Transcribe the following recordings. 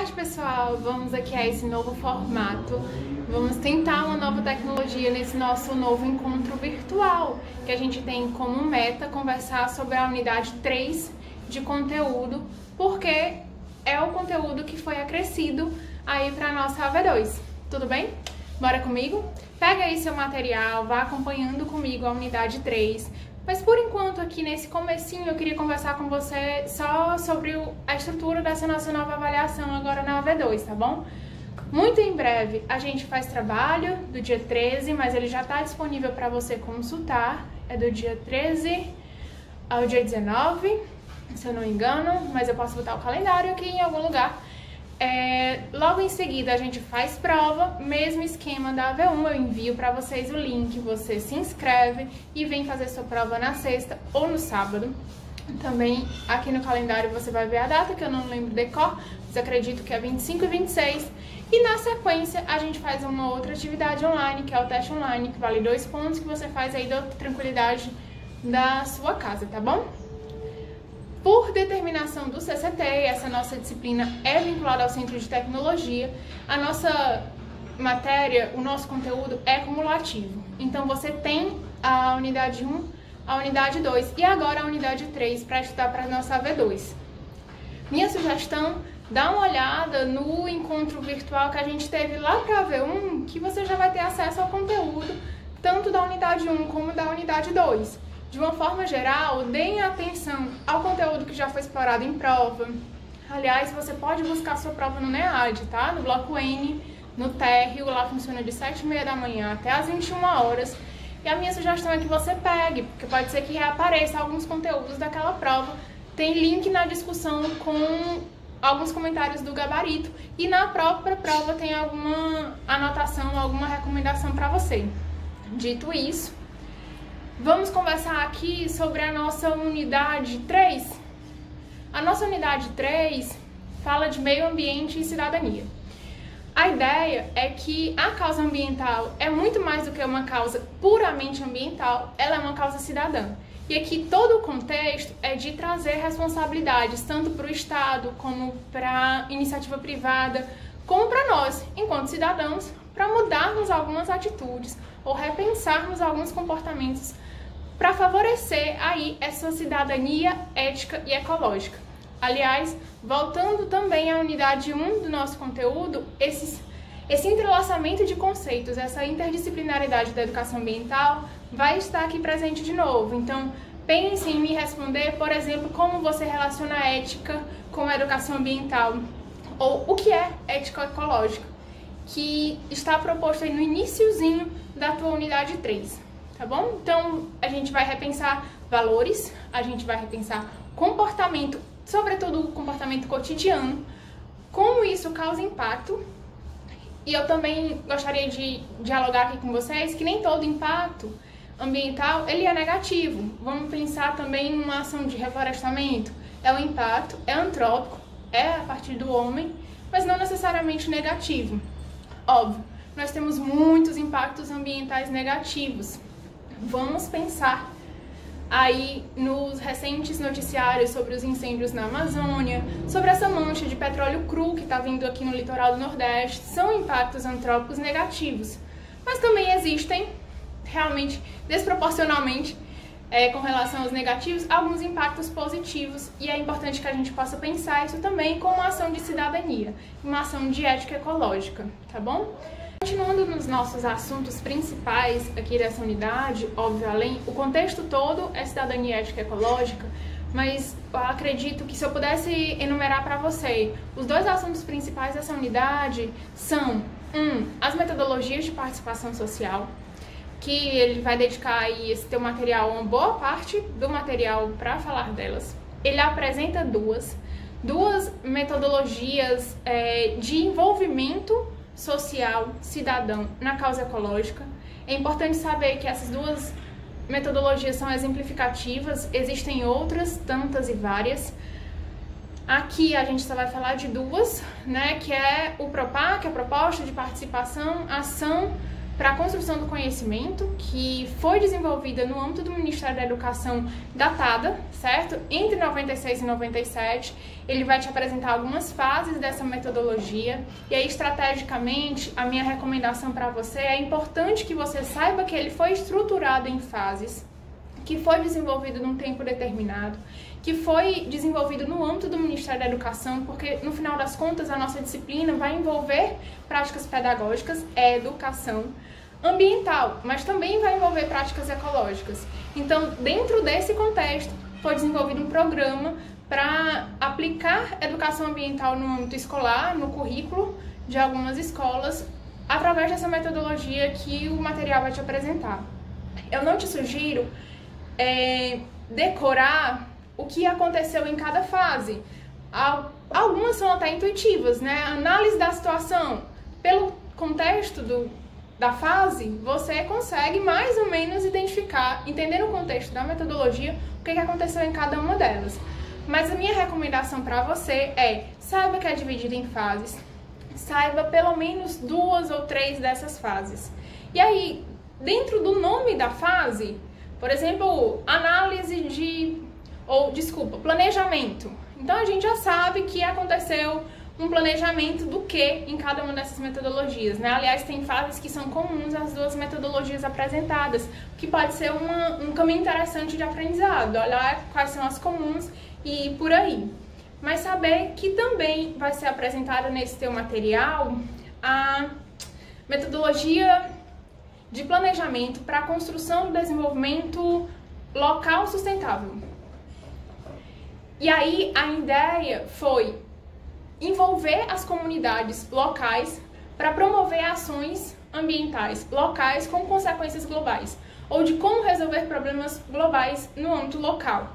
tarde, pessoal! Vamos aqui a esse novo formato. Vamos tentar uma nova tecnologia nesse nosso novo encontro virtual, que a gente tem como meta conversar sobre a unidade 3 de conteúdo, porque é o conteúdo que foi acrescido aí para a nossa AV2. Tudo bem? Bora comigo? Pega aí seu material, vá acompanhando comigo a unidade 3. Mas por enquanto, aqui nesse comecinho, eu queria conversar com você só sobre a estrutura dessa nossa nova avaliação agora na AV2, tá bom? Muito em breve a gente faz trabalho do dia 13, mas ele já está disponível para você consultar. É do dia 13 ao dia 19, se eu não me engano, mas eu posso botar o calendário aqui em algum lugar. Logo em seguida a gente faz prova, mesmo esquema da AV1, eu envio para vocês o link, você se inscreve e vem fazer sua prova na sexta ou no sábado. Também aqui no calendário você vai ver a data, que eu não lembro de cor, mas acredito que é 25 e 26. E na sequência a gente faz uma outra atividade online, que é o teste online, que vale 2 pontos, que você faz aí da tranquilidade da sua casa, tá bom? Por determinação do CCT, essa nossa disciplina é vinculada ao Centro de Tecnologia, a nossa matéria, o nosso conteúdo é cumulativo. Então você tem a unidade 1, a unidade 2 e agora a unidade 3 para estudar para a nossa AV2. Minha sugestão, dá uma olhada no encontro virtual que a gente teve lá para a AV1, que você já vai ter acesso ao conteúdo, tanto da unidade 1 como da unidade 2. De uma forma geral, deem atenção ao conteúdo que já foi explorado em prova. Aliás, você pode buscar sua prova no NEAD, tá? No bloco N, no térreo, lá funciona de 7h30 da manhã até as 21 horas. E a minha sugestão é que você pegue, porque pode ser que reapareça alguns conteúdos daquela prova. Tem link na discussão com alguns comentários do gabarito e na própria prova tem alguma anotação, alguma recomendação para você. Dito isso, vamos conversar aqui sobre a nossa unidade 3. A nossa unidade 3 fala de meio ambiente e cidadania. A ideia é que a causa ambiental é muito mais do que uma causa puramente ambiental, ela é uma causa cidadã. E aqui todo o contexto é de trazer responsabilidades, tanto para o Estado, como para a iniciativa privada, como para nós, enquanto cidadãos, para mudarmos algumas atitudes ou repensarmos alguns comportamentos para favorecer aí essa cidadania ética e ecológica. Aliás, voltando também à unidade 1 do nosso conteúdo, esse entrelaçamento de conceitos, essa interdisciplinaridade da educação ambiental vai estar aqui presente de novo. Então, pense em me responder, por exemplo, como você relaciona a ética com a educação ambiental, ou o que é ética ecológica, que está proposto aí no iniciozinho da tua unidade 3. Tá bom? Então, a gente vai repensar valores, a gente vai repensar comportamento, sobretudo o comportamento cotidiano, como isso causa impacto. E eu também gostaria de dialogar aqui com vocês que nem todo impacto ambiental ele é negativo. Vamos pensar também em uma ação de reflorestamento. É um impacto, é antrópico, é a partir do homem, mas não necessariamente negativo. Óbvio, nós temos muitos impactos ambientais negativos. Vamos pensar aí nos recentes noticiários sobre os incêndios na Amazônia, sobre essa mancha de petróleo cru que está vindo aqui no litoral do Nordeste. São impactos antrópicos negativos, mas também existem, realmente, desproporcionalmente, com relação aos negativos, alguns impactos positivos, e é importante que a gente possa pensar isso também como uma ação de cidadania, uma ação de ética ecológica, tá bom? Continuando nos nossos assuntos principais aqui dessa unidade, óbvio, além, o contexto todo é cidadania ética ecológica, mas eu acredito que se eu pudesse enumerar para você, os dois assuntos principais dessa unidade são, as metodologias de participação social, que ele vai dedicar aí esse teu material, uma boa parte do material para falar delas. Ele apresenta duas metodologias de envolvimento social, cidadão, na causa ecológica. É importante saber que essas duas metodologias são exemplificativas, existem outras, tantas e várias. Aqui a gente só vai falar de duas, né, que é o PROPAC, que é a Proposta de Participação, Ação para a construção do conhecimento, que foi desenvolvida no âmbito do Ministério da Educação, datada, certo? Entre 96 e 97, ele vai te apresentar algumas fases dessa metodologia, e aí, estrategicamente, a minha recomendação para você é importante que você saiba que ele foi estruturado em fases, que foi desenvolvido num tempo determinado, que foi desenvolvido no âmbito do Ministério da Educação, porque, no final das contas, a nossa disciplina vai envolver práticas pedagógicas, educação ambiental, mas também vai envolver práticas ecológicas. Então, dentro desse contexto, foi desenvolvido um programa para aplicar educação ambiental no âmbito escolar, no currículo de algumas escolas, através dessa metodologia que o material vai te apresentar. Eu não te sugiro decorar o que aconteceu em cada fase. Algumas são até intuitivas, né? Análise da situação. Pelo contexto da fase, você consegue mais ou menos identificar, entendendo o contexto da metodologia, o que aconteceu em cada uma delas. Mas a minha recomendação para você saiba que é dividido em fases, saiba pelo menos 2 ou 3 dessas fases. E aí, dentro do nome da fase, por exemplo, planejamento. Então, a gente já sabe que aconteceu um planejamento do que em cada uma dessas metodologias, né? Aliás, tem fases que são comuns às 2 metodologias apresentadas, o que pode ser um caminho interessante de aprendizado, olhar quais são as comuns e por aí. Mas saber que também vai ser apresentada nesse teu material a metodologia de planejamento para a construção do desenvolvimento local sustentável. E aí a ideia foi envolver as comunidades locais para promover ações ambientais locais com consequências globais, ou de como resolver problemas globais no âmbito local.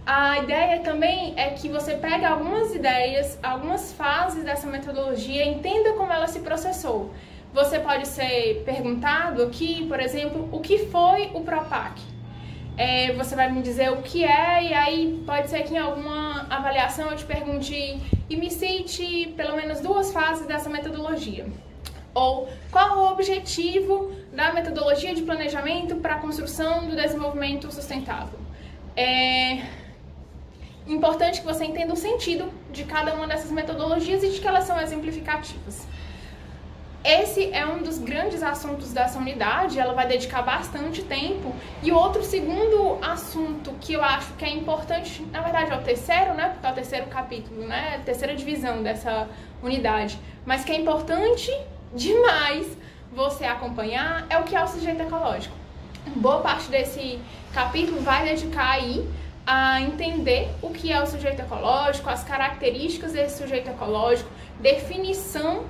A ideia também é que você pegue algumas ideias, algumas fases dessa metodologia e entenda como ela se processou. Você pode ser perguntado aqui, por exemplo, o que foi o PROPAC? Você vai me dizer o que é, e aí pode ser que em alguma avaliação eu te pergunte e me cite pelo menos 2 fases dessa metodologia. Ou qual o objetivo da metodologia de planejamento para a construção do desenvolvimento sustentável? É importante que você entenda o sentido de cada uma dessas metodologias e de que elas são exemplificativas. Esse é um dos grandes assuntos dessa unidade, ela vai dedicar bastante tempo. E outro segundo assunto que eu acho que é importante, na verdade é o terceiro, né? Porque é o terceiro capítulo, né? A terceira divisão dessa unidade. Mas que é importante demais você acompanhar, é o que é o sujeito ecológico. Boa parte desse capítulo vai dedicar aí a entender o que é o sujeito ecológico, as características desse sujeito ecológico, definição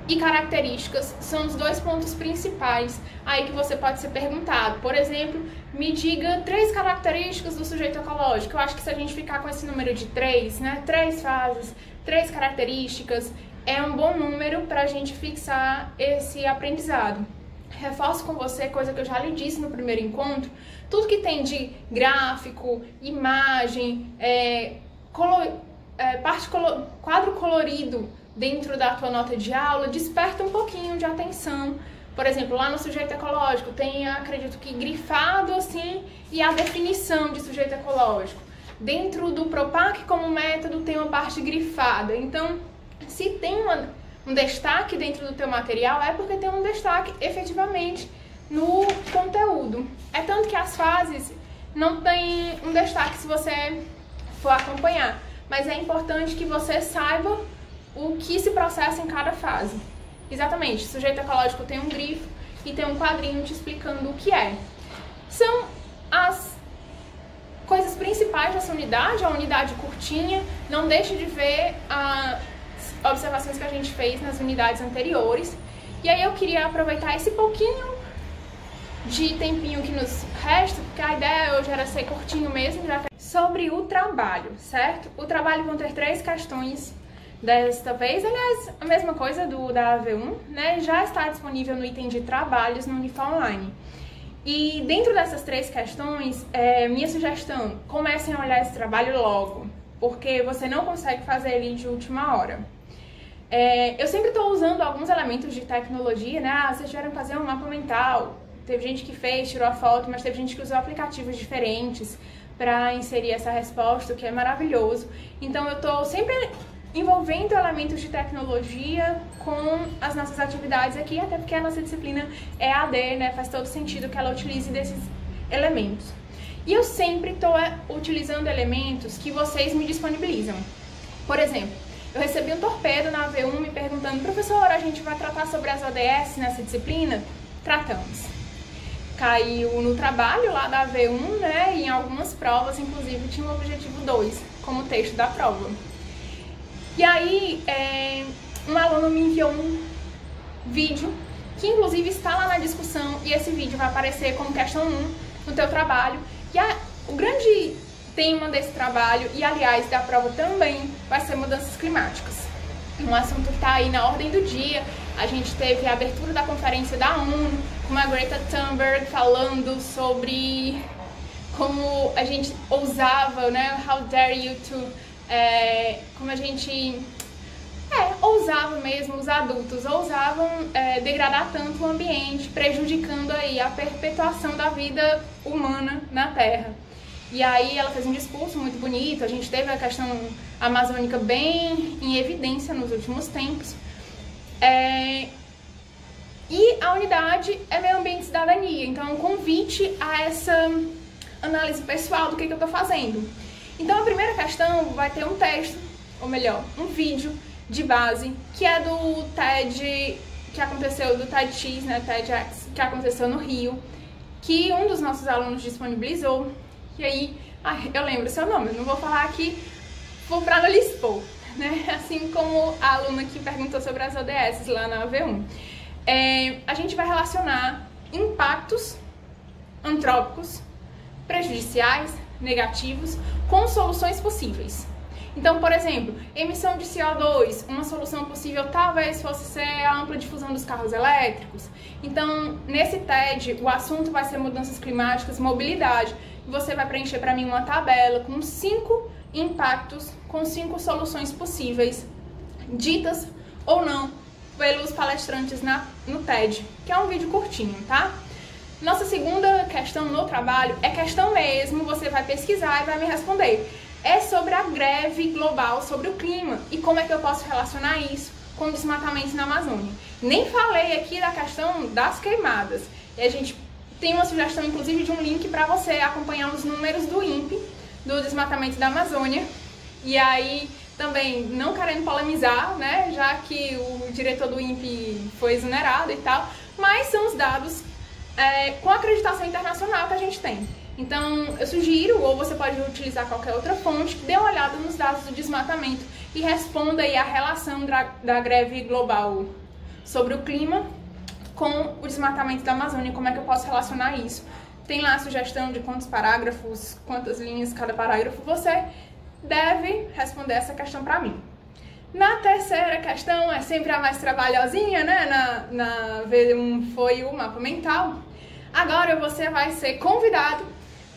e características são os 2 pontos principais aí que você pode ser perguntado. Por exemplo, me diga 3 características do sujeito ecológico. Eu acho que se a gente ficar com esse número de 3, né, 3 fases, 3 características, é um bom número para a gente fixar esse aprendizado. Reforço com você, coisa que eu já lhe disse no primeiro encontro, tudo que tem de gráfico, imagem, quadro colorido dentro da tua nota de aula, desperta um pouquinho de atenção. Por exemplo, lá no sujeito ecológico tem, acredito que grifado assim, e a definição de sujeito ecológico. Dentro do PROPAC como método tem uma parte grifada. Então, se tem um destaque dentro do teu material, é porque tem um destaque efetivamente no conteúdo. É tanto que as fases não tem um destaque se você for acompanhar, mas é importante que você saiba o que se processa em cada fase. Exatamente, sujeito ecológico tem um grifo e tem um quadrinho te explicando o que é. São as coisas principais dessa unidade, a unidade curtinha. Não deixe de ver as observações que a gente fez nas unidades anteriores. E aí eu queria aproveitar esse pouquinho de tempinho que nos resta, porque a ideia hoje era ser curtinho mesmo, já sobre o trabalho, certo? O trabalho vão ter 3 questões desta vez, aliás, a mesma coisa da AV1, né? Já está disponível no item de trabalhos no Unifa Online. E dentro dessas 3 questões, minha sugestão, comecem a olhar esse trabalho logo, porque você não consegue fazer ele de última hora. Eu sempre estou usando alguns elementos de tecnologia, né? Vocês tiveram que fazer um mapa mental. Teve gente que fez, tirou a foto, mas teve gente que usou aplicativos diferentes para inserir essa resposta, o que é maravilhoso. Então eu estou sempre envolvendo elementos de tecnologia com as nossas atividades aqui, até porque a nossa disciplina é AD, né? Faz todo sentido que ela utilize desses elementos. E eu sempre estou utilizando elementos que vocês me disponibilizam. Por exemplo, eu recebi um torpedo na AV1 me perguntando: professora, a gente vai tratar sobre as ODS nessa disciplina? Tratamos. Caiu no trabalho lá da AV1, né? E em algumas provas, inclusive, tinha o objetivo 2 como texto da prova. E aí, um aluno me enviou um vídeo, que inclusive está lá na discussão, e esse vídeo vai aparecer como questão 1 no teu trabalho. E o grande tema desse trabalho, e aliás da prova também, vai ser mudanças climáticas. Um assunto que está aí na ordem do dia. A gente teve a abertura da conferência da ONU, com a Greta Thunberg falando sobre como a gente ousava, né? How dare you to... como a gente ousava mesmo, os adultos ousavam degradar tanto o ambiente, prejudicando aí a perpetuação da vida humana na Terra. E aí ela fez um discurso muito bonito, a gente teve a questão amazônica bem em evidência nos últimos tempos. E a unidade é meio ambiente e cidadania, então é um convite a essa análise pessoal do que eu estou fazendo. Então a primeira questão vai ter um texto, ou melhor, um vídeo de base, que é do TED, que aconteceu, do TEDx, né, TEDx, que aconteceu no Rio, que um dos nossos alunos disponibilizou. E aí, eu lembro o seu nome, eu não vou falar aqui, vou para não lhe expor, né? Assim como a aluna que perguntou sobre as ODS lá na AV1. A gente vai relacionar impactos antrópicos, prejudiciais, negativos, com soluções possíveis. Então, por exemplo, emissão de CO2, uma solução possível talvez fosse ser a ampla difusão dos carros elétricos. Então, nesse TED, o assunto vai ser mudanças climáticas, mobilidade. Você vai preencher para mim uma tabela com 5 impactos, com 5 soluções possíveis, ditas ou não pelos palestrantes no TED, que é um vídeo curtinho, tá? Nossa segunda questão no trabalho é questão mesmo, você vai pesquisar e vai me responder. É sobre a greve global, sobre o clima e como é que eu posso relacionar isso com o desmatamento na Amazônia. Nem falei aqui da questão das queimadas. E a gente tem uma sugestão, inclusive, de um link para você acompanhar os números do INPE, do desmatamento da Amazônia. E aí, também, não querendo polemizar, né, já que o diretor do INPE foi exonerado e tal, mas são os dados com acreditação internacional que a gente tem. Então, eu sugiro, ou você pode utilizar qualquer outra fonte, que dê uma olhada nos dados do desmatamento e responda aí a relação da greve global sobre o clima com o desmatamento da Amazônia, como é que eu posso relacionar isso. Tem lá a sugestão de quantos parágrafos, quantas linhas cada parágrafo, você deve responder essa questão para mim. Na terceira questão, é sempre a mais trabalhosinha, né? Na V1 foi o mapa mental. Agora você vai ser convidado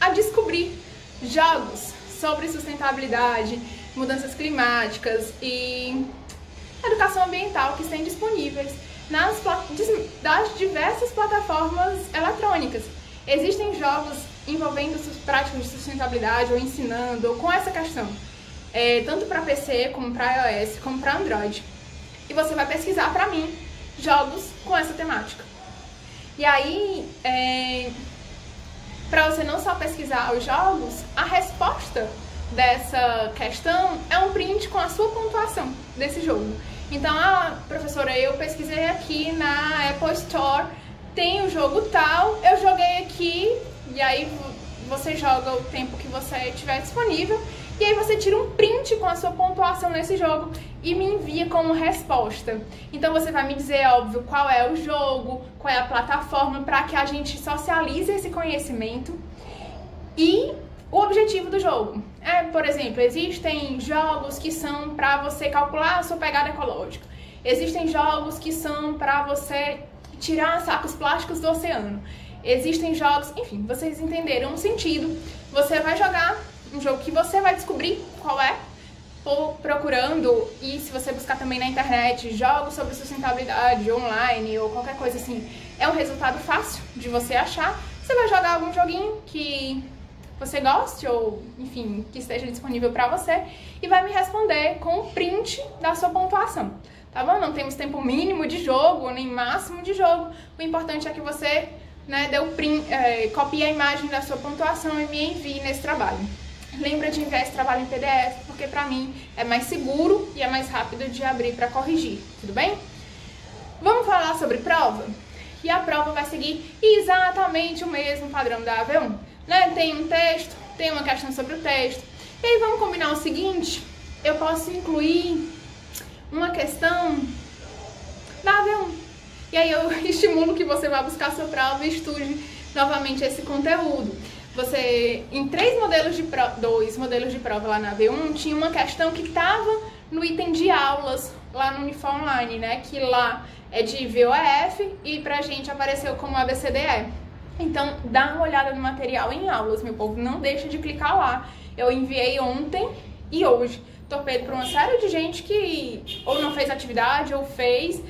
a descobrir jogos sobre sustentabilidade, mudanças climáticas e educação ambiental que estão disponíveis das diversas plataformas eletrônicas. Existem jogos envolvendo práticas de sustentabilidade ou ensinando ou com essa questão, tanto para PC, como para iOS, como para Android. E você vai pesquisar para mim jogos com essa temática. E aí, para você não só pesquisar os jogos, a resposta dessa questão é um print com a sua pontuação desse jogo. Então, professora, eu pesquisei aqui na Apple Store, tem o jogo tal, eu joguei aqui, e aí você joga o tempo que você tiver disponível, e aí você tira um print com a sua pontuação nesse jogo e me envia como resposta. Então você vai me dizer, óbvio, qual é o jogo, qual é a plataforma, para que a gente socialize esse conhecimento e o objetivo do jogo. Por exemplo, existem jogos que são para você calcular a sua pegada ecológica. Existem jogos que são para você tirar sacos plásticos do oceano. Existem jogos, enfim, vocês entenderam o sentido. Você vai jogar um jogo que você vai descobrir qual é, procurando, e se você buscar também na internet jogos sobre sustentabilidade online ou qualquer coisa assim, é um resultado fácil de você achar. Você vai jogar algum joguinho que você goste ou, enfim, que esteja disponível para você e vai me responder com o print da sua pontuação, tá bom? Não temos tempo mínimo de jogo, nem máximo de jogo. O importante é que você, né, dê o print, copie a imagem da sua pontuação e me envie nesse trabalho. Lembra de enviar esse trabalho em PDF, porque pra mim é mais seguro e é mais rápido de abrir para corrigir, tudo bem? Vamos falar sobre prova? E a prova vai seguir exatamente o mesmo padrão da AV1, né? Tem um texto, tem uma questão sobre o texto. E aí vamos combinar o seguinte, eu posso incluir uma questão da AV1. E aí eu estimulo que você vá buscar a sua prova e estude novamente esse conteúdo. Você, em dois modelos de prova lá na AV1, tinha uma questão que estava no item de aulas, lá no Unifor Online, né? Que lá é de VOF e pra gente apareceu como ABCDE. Então, dá uma olhada no material em aulas, meu povo, não deixa de clicar lá. Eu enviei ontem e hoje torpedo para uma série de gente que ou não fez atividade ou fez,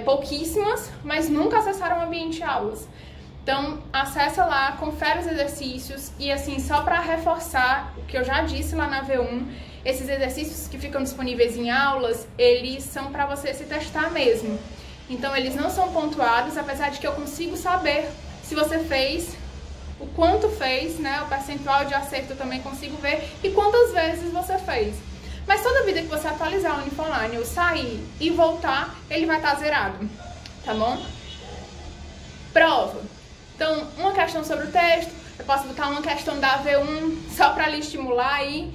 pouquíssimas, mas nunca acessaram o ambiente aulas. Então, acessa lá, confere os exercícios e assim, só para reforçar o que eu já disse lá na V1, esses exercícios que ficam disponíveis em aulas, eles são para você se testar mesmo. Então, eles não são pontuados, apesar de que eu consigo saber se você fez, o quanto fez, né? O percentual de acerto eu também consigo ver e quantas vezes você fez. Mas toda vida que você atualizar o Unifor Online, ou sair e voltar, ele vai estar zerado, tá bom? Prova. Então, uma questão sobre o texto, eu posso botar uma questão da AV1 só para lhe estimular aí.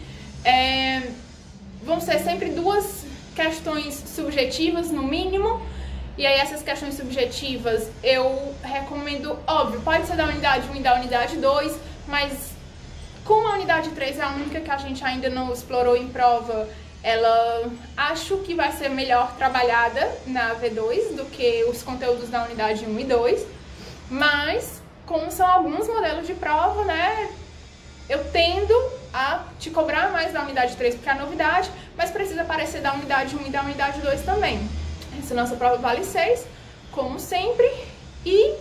Vão ser sempre duas questões subjetivas, no mínimo. E aí essas questões subjetivas eu recomendo, óbvio, pode ser da unidade 1 e da unidade 2, mas como a unidade 3 é a única que a gente ainda não explorou em prova, ela acho que vai ser melhor trabalhada na V2 do que os conteúdos da unidade 1 e 2. Mas, como são alguns modelos de prova, né, eu tendo a te cobrar mais da unidade 3 porque é a novidade, mas precisa aparecer da unidade 1 e da unidade 2 também. Essa nossa prova vale 6, como sempre. E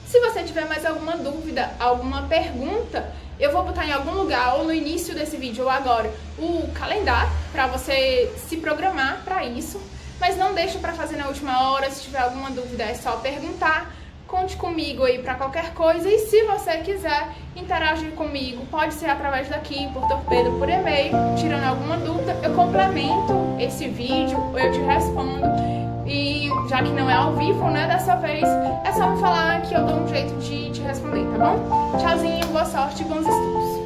se você tiver mais alguma dúvida, alguma pergunta, eu vou botar em algum lugar, ou no início desse vídeo ou agora, o calendário para você se programar para isso. Mas não deixa para fazer na última hora, se tiver alguma dúvida é só perguntar. Conte comigo aí para qualquer coisa e se você quiser interagir comigo, pode ser através daqui, por torpedo, por e-mail, tirando alguma dúvida, eu complemento esse vídeo, eu te respondo e já que não é ao vivo, né, dessa vez, é só me falar que eu dou um jeito de te responder, tá bom? Tchauzinho, boa sorte e bons estudos!